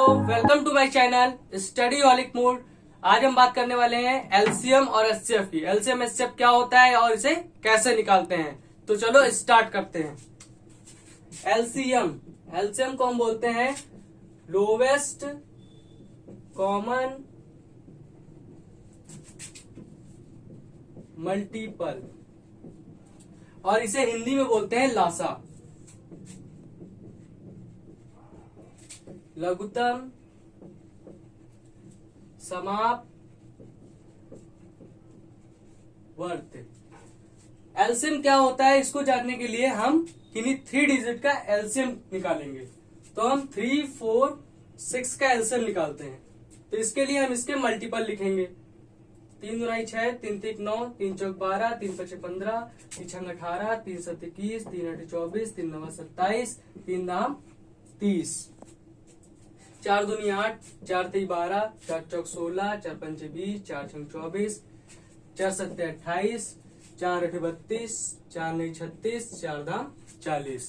Welcome to my channel studyholic mood. आज हम बात करने वाले हैं एलसीएम और एचसीएफ की। एलसीएम एचसीएफ क्या होता है और इसे कैसे निकालते हैं, तो चलो स्टार्ट करते हैं। एलसीएम एलसीएम को हम बोलते हैं लोवेस्ट कॉमन मल्टीपल, और इसे हिंदी में बोलते हैं लासा। लघुत्तम समापवर्त। एलसीएम क्या होता है, इसको जानने के लिए हम किन्हीं 3 डिजिट का एलसीएम निकालेंगे। तो हम 3, 4, 6 का एलसीएम निकालते हैं। तो इसके लिए हम इसके मल्टीपल लिखेंगे। 3 दूनी 6, 3 3 9, 3 चौक 12, 3 5 15, 3 6 18, 3 7 21, 3 8 24, 3 9 27, 3 9 30, 4 दूनी 8, 4 3 12, 4 चौक 16, 4 5 20, 4 6 24, 4 7 28, 4 8 32, 4 9 36, 4 दाम 40,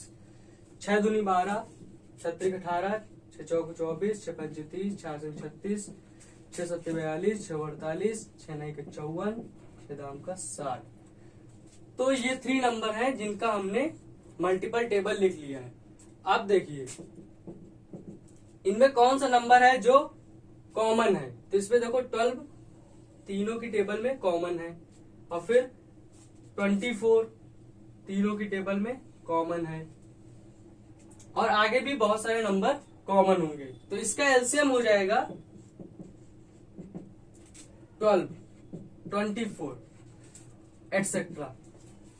6 दूनी 12, 7 3 18, 6 चौक 24, 6 5 30, 4 6 36, 6 7 42, 6 48, 6 9 54, 6 दाम का 60। तो ये 3 नंबर हैं जिनका हमने मल्टीपल टेबल लिख लिया है। अब देखिए इनमें कौन सा नंबर है जो कॉमन है। तो इसमें देखो 12 तीनों की टेबल में कॉमन है, और फिर 24 तीनों की टेबल में कॉमन है, और आगे भी बहुत सारे नंबर कॉमन होंगे। तो इसका एलसीएम हो जाएगा 12, 24 एटसेट्रा।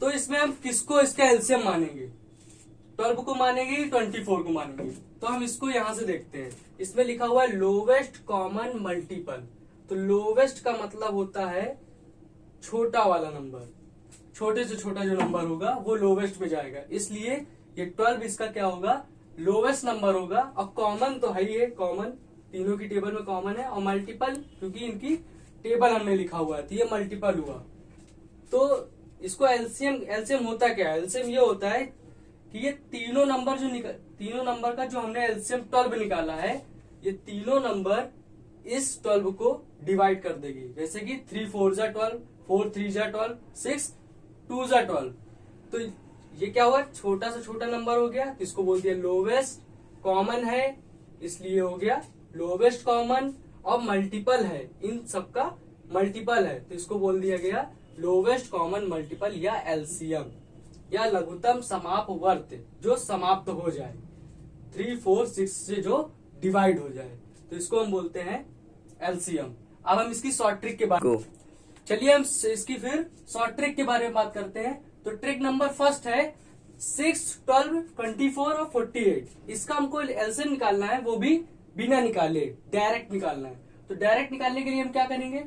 तो इसमें हम किसको इसका एलसीएम मानेंगे, 12 को मानेंगे, 24 को मानेंगे। तो हम इसको यहां से देखते हैं। इसमें लिखा हुआ है लोवेस्ट कॉमन मल्टीपल। तो लोवेस्ट का मतलब होता है छोटा वाला नंबर, छोटे से छोटा जो नंबर होगा वो लोवेस्ट में जाएगा। इसलिए ये 12 इसका क्या होगा, लोवेस्ट नंबर होगा। और कॉमन तो है ही है, कॉमन तीनों की टेबल में कॉमन है। और मल्टीपल क्योंकि इनकी टेबल हमने लिखा हुआ है तो ये मल्टीपल हुआ। तो इसको एलसीएम होता क्या है, एलसीएम ये होता है कि ये तीनों नंबर का जो हमने एलसीएम 12 निकाला है, ये तीनों नंबर इस 12 को डिवाइड कर देगी। जैसे कि 3 4 जा 12, 4 3 जा 12, 6 2 जा 12। तो ये क्या हुआ, छोटा से छोटा नंबर हो गया, तो इसको बोल दिया लोवेस्ट कॉमन है, इसलिए हो गया लोवेस्ट कॉमन। और मल्टीपल है, इन सबका मल्टीपल है, तो इसको बोल दिया गया लोवेस्ट कॉमन मल्टीपल या एलसीएम, या लघुत्तम समापवर्त, जो समाप्त हो जाए, 3 4 6 से जो डिवाइड हो जाए, तो इसको हम बोलते हैं एलसीएम। अब हम इसकी शॉर्ट ट्रिक के बारे में, चलिए हम इसकी फिर शॉर्ट ट्रिक के बारे में बात करते हैं। तो ट्रिक नंबर फर्स्ट है 6, 12, 24 और 48। इसका हमको एलसीएम निकालना है, वो भी बिना निकाले डायरेक्ट निकालना है। तो डायरेक्ट निकालने के लिए हम क्या करेंगे,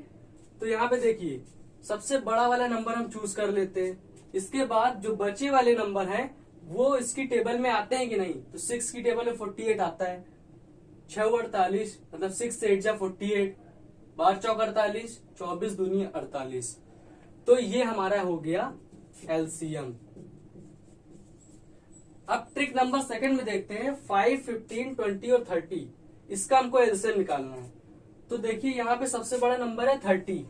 तो यहाँ पे देखिए सबसे बड़ा वाला नंबर हम चूज कर लेते हैं। इसके बाद जो बचे वाले नंबर हैं वो इसकी टेबल में आते हैं कि नहीं, तो 6 की टेबल में 48 आता है। 6 48 मतलब 6 8 जा 48, 12 चौक 48, 24 दूनी 48। तो ये हमारा हो गया एलसीएम। अब ट्रिक नंबर सेकंड में देखते हैं 5, 15, 20 और 30। इसका हमको एलसीएम निकालना है। तो देखिए यहाँ पे सबसे बड़ा नंबर है 30,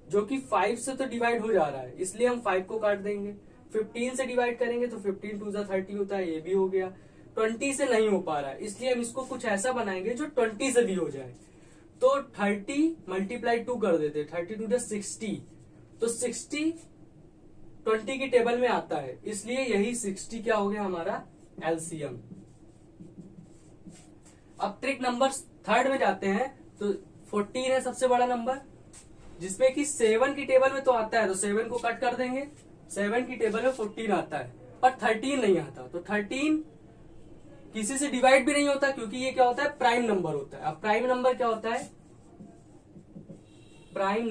जो कि 5 से तो डिवाइड हो जा रहा है, इसलिए हम 5 को काट देंगे। 15 से डिवाइड करेंगे तो 15 2 जा 30 होता है, ये भी हो गया। 20 से नहीं हो पा रहा है, इसलिए हम इसको कुछ ऐसा बनाएंगे जो 20 से भी हो जाए। तो 30 मल्टीप्लाई 2 कर देते, 32 जा 60। तो 60 20 की टेबल में आता है, इसलिए यही 60 क्या हो गया हमारा एलसीएम। अब ट्रिक नंबर थर्ड में जाते हैं। तो 14 है सबसे बड़ा नंबर, जिसमें कि 7 की टेबल में तो आता है, तो 7 को कट कर देंगे। 7 की टेबल में 14 आता है, पर 13 नहीं आता। तो 13 किसी से डिवाइड भी नहीं होता, क्योंकि ये क्या होता है, प्राइम नंबर होता है। अब प्राइम नंबर क्या होता है, प्राइम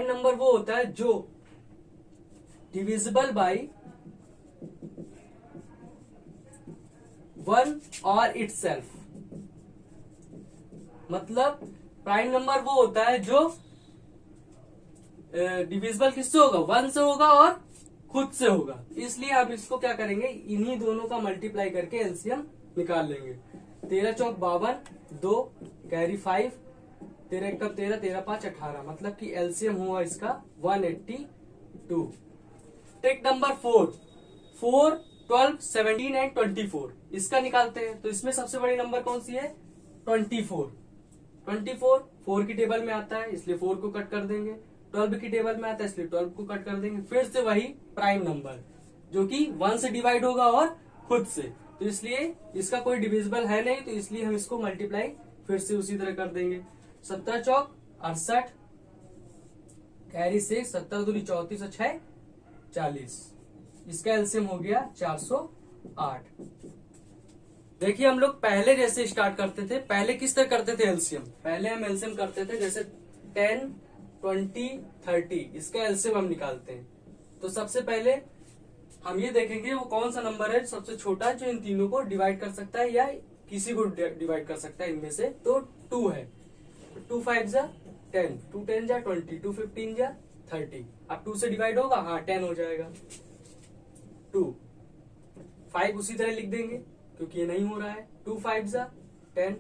नंबर वो होता है जो डिविजिबल बाई 1 और इटसेल्फ। मतलब प्राइम नंबर वो होता है जो डिविजिबल किससे होगा, 1 से होगा और खुद से होगा, इसलिए आप इसको क्या करेंगे, इन्हीं दोनों का मल्टीप्लाई करके एलसीएम निकाल लेंगे। 13 चौक 52, 2 कैरी 5, 13 एकम 13, 13 5 18, मतलब कि एलसीएम हुआ इसका 182। ट्रिक नंबर 4, 4, 12, 17 एंड 24 इसका निकालते हैं। तो इसमें सबसे बड़ी नंबर कौन सी है, 24। 24 4 की टेबल में आता है इसलिए 4 को कट कर देंगे, 12 की टेबल में आता है इसलिए 12 को कट कर देंगे। फिर से वही प्राइम नंबर जो कि 1 से डिवाइड होगा और खुद से, तो इसलिए इसका कोई डिविजिबल है नहीं, तो इसलिए हम इसको मल्टीप्लाई फिर से उसी तरह कर देंगे। 17 चौक 68 कैरी 6, 17 दूनी 34 और 6 40, इसका एलसीएम हो गया 408। देखिए हम लोग पहले जैसे स्टार्ट करते थे, पहले किस तरह करते थे एलसीएम, पहले हम एलसीएम करते थे जैसे 10, 20, 30, इसका एलसीएम हम निकालते हैं। तो सबसे पहले हम ये देखेंगे वो कौन सा नंबर है सबसे छोटा जो इन तीनों को डिवाइड कर सकता है या किसी को डिवाइड कर सकता है इनमें से, तो 2 है। 2 5 जा 10, 2 10 जा 20, 2 15 जा 30, अब 2 से डिवाइड होगा, हाँ 10 हो जाएगा। 2 5 उसी तरह लिख देंगे क्योंकि ये नहीं हो रहा है, 2 5 जा 10,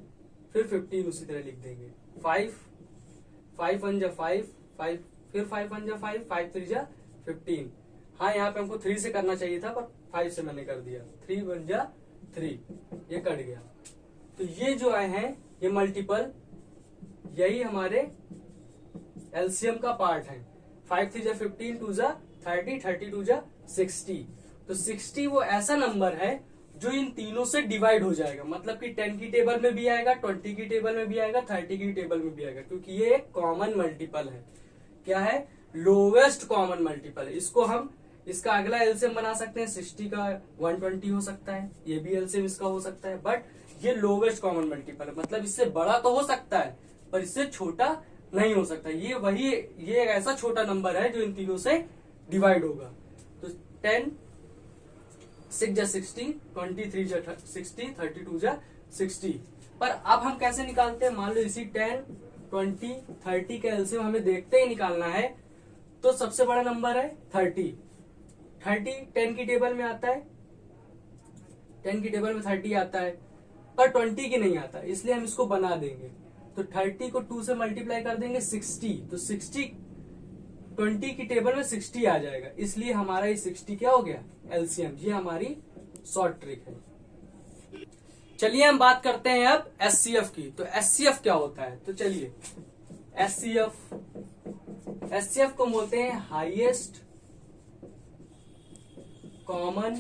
फिर 15 उसी तरह लिख देंगे। 5 5 1 जा 5, 5 फिर 5 1 जा 5, 5 3 जा 15, हाँ यहाँ पे हमको 3 से करना चाहिए था पर 5 से मैंने कर दिया। 3 1 जा 3, ये कट गया। तो ये जो आए हैं ये मल्टीपल, यही हमारे एलसीएम का पार्ट है। 5 3 जा 15, 2 जा 30, 32 जा 60, तो 60 वो ऐसा नंबर है जो इन तीनों से डिवाइड हो जाएगा, मतलब कि 10 की टेबल में भी आएगा, 20 की टेबल में भी आएगा, 30 की टेबल में भी आएगा, क्योंकि ये एक कॉमन मल्टीपल है। क्या है, लोवेस्ट कॉमन मल्टीपल है। इसको हम इसका अगला एलसीएम बना सकते हैं, 60 का 120 हो सकता है, ये भी एलसीएम इसका हो सकता है, बट ये लोवेस्ट कॉमन मल्टीपल है, मतलब इससे बड़ा तो हो सकता है पर इससे छोटा नहीं हो सकता। ये एक ऐसा छोटा नंबर है जो इन तीनों से डिवाइड होगा। तो 10 6 जा 60, 23 जा 60, 32 जा 60। पर अब हम कैसे निकालते हैं, मान लो इसी 10 20 30 का एलसीएम हमें देखते ही निकालना है, तो सबसे बड़ा नंबर है 30। 30 10 की टेबल में आता है, 10 की टेबल में 30 आता है पर 20 की नहीं आता, इसलिए हम इसको बना देंगे। तो 30 को 2 से मल्टीप्लाई कर देंगे 60, तो 60 20 की टेबल में 60 आ जाएगा, इसलिए हमारा ये 60 क्या हो गया, एलसीएम। ये हमारी शॉर्ट ट्रिक है। चलिए हम बात करते हैं अब एचसीएफ की। तो एचसीएफ क्या होता है, तो चलिए एचसीएफ को बोलते हैं हाईएस्ट कॉमन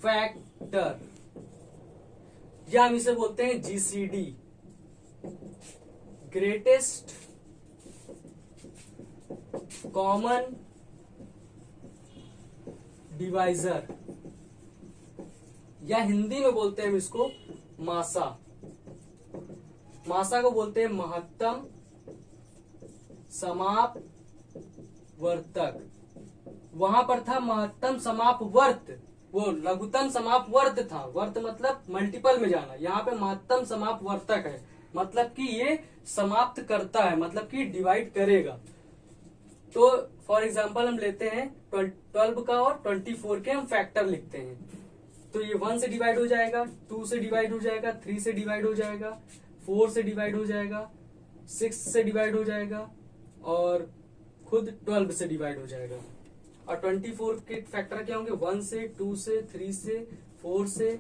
फैक्टर, या हम इसे बोलते हैं जीसीडी, ग्रेटेस्ट कॉमन डिवाइजर, या हिंदी में बोलते हैं हम इसको मासा। मासा को बोलते हैं महत्तम समापवर्तक। वहां पर था महत्तम समापवर्त, वो लघुत्तम समापवर्त था, वर्त मतलब मल्टीपल में जाना, यहाँ पे महत्तम समापवर्तक है, मतलब कि ये समाप्त करता है, मतलब कि डिवाइड करेगा। तो फॉर एग्जांपल हम लेते हैं 12 का और 24 के हम फैक्टर लिखते हैं, तो ये 1 से डिवाइड हो जाएगा, 2 से डिवाइड हो जाएगा, 3 से डिवाइड हो जाएगा, 4 से डिवाइड हो जाएगा, 6 से डिवाइड हो जाएगा और खुद 12 से डिवाइड हो जाएगा। और 24 के फैक्टर क्या होंगे, 1 से, 2 से, 3 से, 4 से,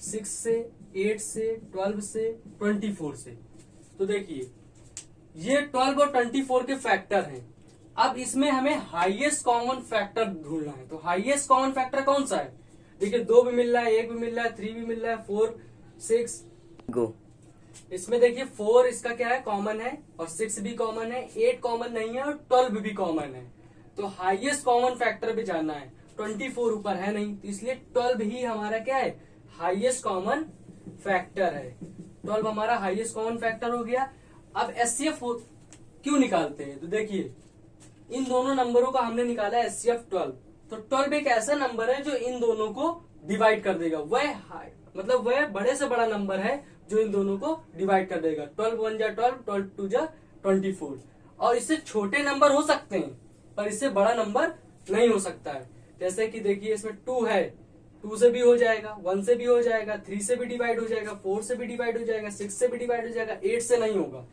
6 से, 8 से, 12 से, 24 से। तो देखिए ये 12 और 24 के फैक्टर हैं। अब इसमें हमें हाईएस्ट कॉमन फैक्टर ढूंढना है। तो हाईएस्ट कॉमन फैक्टर कौन सा है, देखिए 2 भी मिल रहा है, 1 भी मिल रहा है, 3 भी मिल रहा है, 4 6 गो। इसमें देखिए 4 इसका क्या है, कॉमन है, और 6 भी कॉमन है, 8 कॉमन नहीं है और 12 भी कॉमन है। तो हाईएस्ट कॉमन फैक्टर भी जानना है, 24 ऊपर है नहीं, तो इसलिए 12 ही हमारा क्या है, हाईएस्ट कॉमन फैक्टर है। 12 हमारा हाईएस्ट कॉमन फैक्टर हो गया। अब एचसीएफ क्यों निकालते हैं, तो देखिए इन दोनों नंबरों का हमने निकाला एचसीएफ 12, तो 12 एक ऐसा नंबर है जो इन दोनों को डिवाइड कर देगा, मतलब वह बड़े से बड़ा नंबर है जो इन दोनों को डिवाइड कर देगा। 12 1 जा 12, 12 2 जा 24, और इससे छोटे नंबर हो सकते हैं पर इससे बड़ा नंबर नहीं हो सकता है। जैसे कि देखिए इसमें 2 है, 2 से भी हो जाएगा, 1 से भी हो जाएगा, 3 से भी डिवाइड हो जाएगा, 4 से भी डिवाइड हो जाएगा, 6 से भी डिवाइड हो जाएगा, 8 से नहीं होगा,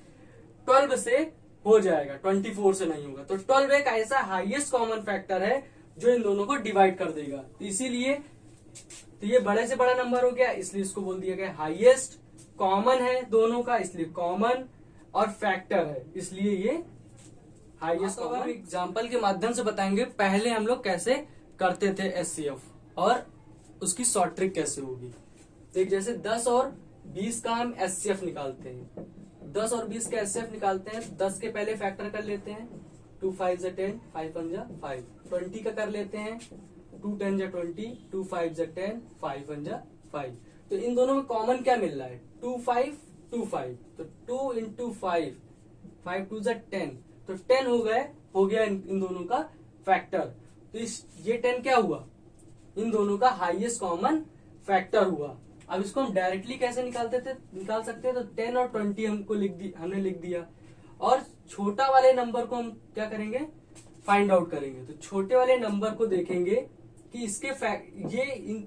12 से हो जाएगा, 24 से नहीं होगा। तो 12 एक ऐसा हाईएस्ट कॉमन फैक्टर है जो इन दोनों को डिवाइड कर देगा। तो इसीलिए तो ये बड़े से बड़ा नंबर हो गया, इसलिए इसको बोल दिया गया हाईएस्ट। कॉमन है दोनों का, इसलिए कॉमन, और फैक्टर है इसलिए ये हाईएस्ट कॉमन। हम एग्जांपल के माध्यम से बताएंगे पहले हम लोग कैसे करते थे एचसीएफ और उसकी शॉर्ट ट्रिक कैसे होगी। देख जैसे 10 और 20 का हम एचसीएफ निकालते हैं, 10 और 20 का एचसीएफ निकालते हैं। 10 के पहले फैक्टर कर लेते हैं, 2 5 जा 10, 5 1 जा 5। 20 का कर लेते हैं, 2 10 जा 20, 2 5 जा 10, 5 1 जा 5। तो इन दोनों में कॉमन क्या मिल रहा है, 2 5 2 5, तो 2 इंटू 5, 5 2 जा 10, तो 10 हो गया इन दोनों का फैक्टर। तो ये 10 क्या हुआ, इन दोनों का हाईएस्ट कॉमन फैक्टर हुआ। अब इसको हम डायरेक्टली कैसे निकाल सकते हैं, तो 10 और 20 हमने लिख दिया। और छोटा वाले नंबर को हम क्या करेंगे, फाइंड आउट करेंगे। तो छोटे वाले नंबर को देखेंगे कि इसके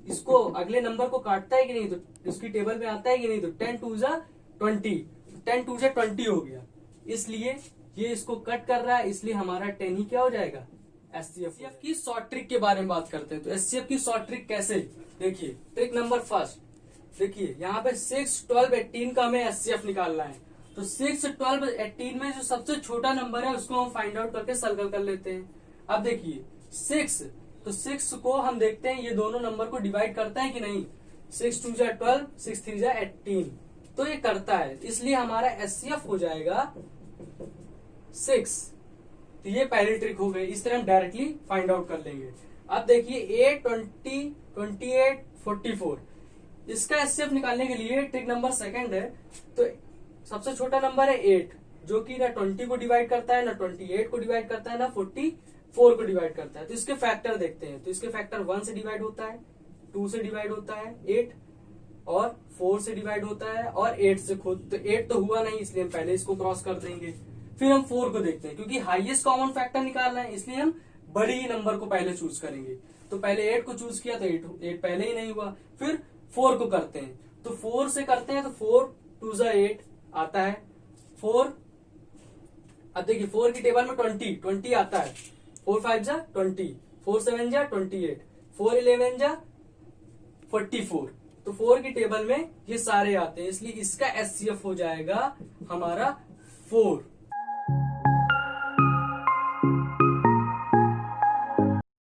इसको अगले नंबर को काटता है कि नहीं, तो इसकी टेबल में आता है कि नहीं। तो 10 2 जा 20, 10 2 जा 20 हो गया, इसलिए ये इसको कट कर रहा है, इसलिए हमारा 10 ही क्या हो जाएगा, एचसीएफ की शॉर्ट ट्रिक के बारे में बात करते हैं। तो एचसीएफ की शॉर्ट ट्रिक कैसे, देखिए ट्रिक नंबर फर्स्ट। देखिए यहाँ पे 6 12 18 का हमें एचसीएफ निकालना है। तो 6 12 18 में जो सबसे छोटा नंबर है उसको हम फाइंड आउट करके सर्कल कर लेते हैं। अब देखिए 6, तो 6 को हम देखते हैं ये दोनों नंबर को डिवाइड करता है कि नहीं। 6 2 जा 12, 6 3 जा 18, तो ये करता है, इसलिए हमारा एचसीएफ हो जाएगा 6। तो ये पहली ट्रिक हो गई, इस तरह हम डायरेक्टली फाइंड आउट कर लेंगे। अब देखिए 8 20 28 44, इसका एचसीएफ निकालने के लिए ट्रिक नंबर सेकंड है। तो सबसे छोटा नंबर है 8, जो कि ना 20 को डिवाइड करता है, ना 28 को डिवाइड करता है, ना 44 को डिवाइड करता है। तो इसके फैक्टर देखते हैं। तो इसके फैक्टर 1 से डिवाइड होता है, 2 से डिवाइड होता है 8, और 4 से डिवाइड होता है, और 8 से खुद। तो 8 तो हुआ नहीं, इसलिए हम पहले इसको क्रॉस कर देंगे। फिर हम 4 को देखते हैं, क्योंकि हाईएस्ट कॉमन फैक्टर निकालना है, इसलिए हम बड़ी ही नंबर को पहले चूज करेंगे। तो पहले 8 को चूज किया, तो 8 पहले ही नहीं हुआ। फिर 4 को करते हैं, तो 4 से करते हैं, तो 4 2 जा 8 आता है 4। अब देखिए 4 की टेबल में 20 आता है, 4 5 जा 20, 4 7 जा 28, 4 11 जा 44। तो 4 की टेबल में ये सारे आते हैं, इसलिए इसका एचसीएफ हो जाएगा हमारा 4।